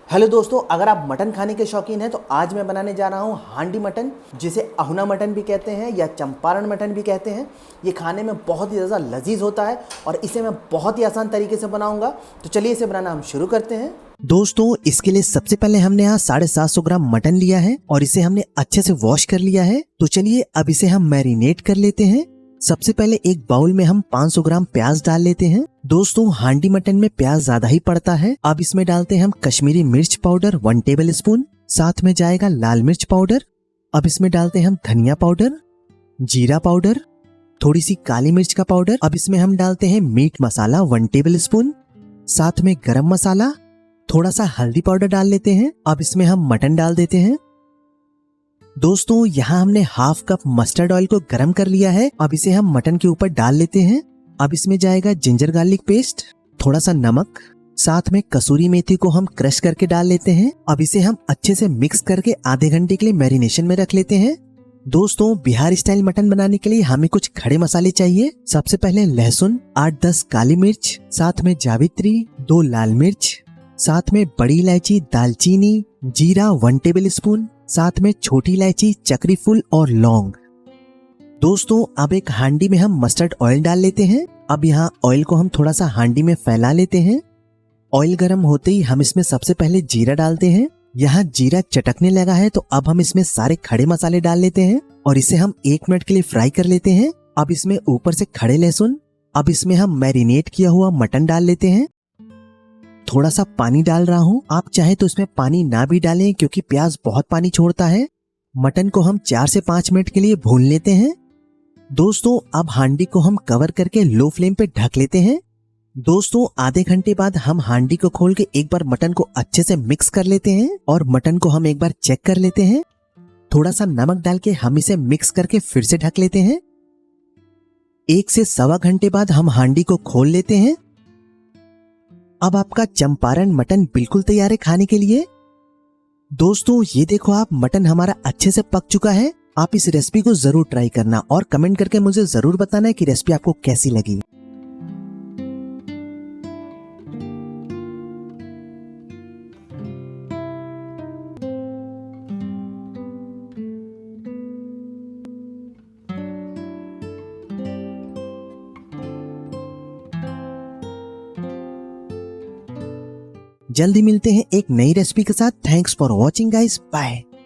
Hello दोस्तों, अगर आप मटन खाने के शौकीन हैं तो आज मैं बनाने जा रहा हूँ हांडी मटन, जिसे अहुना मटन भी कहते हैं या चंपारण मटन भी कहते हैं। ये खाने में बहुत ही ज़्यादा लजीज होता है और इसे मैं बहुत ही आसान तरीके से बनाऊंगा। तो चलिए इसे बनाना हम शुरू करते हैं। दोस्तों, इसके लिए सबसे पहले हमने यहाँ 750 ग्राम मटन लिया है और इसे हमने अच्छे से वॉश कर लिया है। तो चलिए अब इसे हम मैरिनेट कर लेते हैं। सबसे पहले एक बाउल में हम 500 ग्राम प्याज डाल लेते हैं। दोस्तों, हांडी मटन में प्याज ज्यादा ही पड़ता है। अब इसमें डालते हैं हम कश्मीरी मिर्च पाउडर 1 टेबल स्पून, साथ में जाएगा लाल मिर्च पाउडर। अब इसमें डालते हैं हम धनिया पाउडर, जीरा पाउडर, थोड़ी सी काली मिर्च का पाउडर। अब इसमें हम डालते हैं मीट मसाला 1 टेबल स्पून, साथ में गरम मसाला, थोड़ा सा हल्दी पाउडर डाल लेते हैं। अब इसमें हम मटन डाल देते हैं। दोस्तों, यहाँ हमने हाफ कप मस्टर्ड ऑयल को गरम कर लिया है। अब इसे हम मटन के ऊपर डाल लेते हैं। अब इसमें जाएगा जिंजर गार्लिक पेस्ट, थोड़ा सा नमक, साथ में कसूरी मेथी को हम क्रश करके डाल लेते हैं। अब इसे हम अच्छे से मिक्स करके आधे घंटे के लिए मैरिनेशन में रख लेते हैं। दोस्तों, बिहार स्टाइल मटन बनाने के लिए हमें कुछ खड़े मसाले चाहिए। सबसे पहले लहसुन, 8-10 काली मिर्च, साथ में जावित्री, 2 लाल मिर्च, साथ में बड़ी इलायची, दालचीनी, जीरा 1 टेबल स्पून, साथ में छोटी इलायची, चक्री फूल और लौंग। दोस्तों, अब एक हांडी में हम मस्टर्ड ऑयल डाल लेते हैं। अब यहाँ ऑयल को हम थोड़ा सा हांडी में फैला लेते हैं। ऑयल गर्म होते ही हम इसमें सबसे पहले जीरा डालते हैं। यहाँ जीरा चटकने लगा है तो अब हम इसमें सारे खड़े मसाले डाल लेते हैं और इसे हम 1 मिनट के लिए फ्राई कर लेते हैं। अब इसमें ऊपर से खड़े लहसुन, अब इसमें हम मैरिनेट किया हुआ मटन डाल लेते हैं। थोड़ा सा पानी डाल रहा हूँ, आप चाहे तो इसमें पानी ना भी डालें क्योंकि प्याज बहुत पानी छोड़ता है। मटन को हम 4 से 5 मिनट के लिए भून लेते हैं। दोस्तों, अब हांडी को हम कवर करके लो फ्लेम पे ढक लेते हैं। दोस्तों, आधे घंटे बाद हम हांडी को खोल के एक बार मटन को अच्छे से मिक्स कर लेते हैं और मटन को हम एक बार चेक कर लेते हैं। थोड़ा सा नमक डाल के हम इसे मिक्स करके फिर से ढक लेते हैं। 1 से सवा घंटे बाद हम हांडी को खोल लेते हैं। अब आपका चंपारण मटन बिल्कुल तैयार है खाने के लिए। दोस्तों, ये देखो आप, मटन हमारा अच्छे से पक चुका है। आप इस रेसिपी को जरूर ट्राई करना और कमेंट करके मुझे जरूर बताना है कि रेसिपी आपको कैसी लगी। जल्दी मिलते हैं एक नई रेसिपी के साथ। Thanks for watching guys, bye.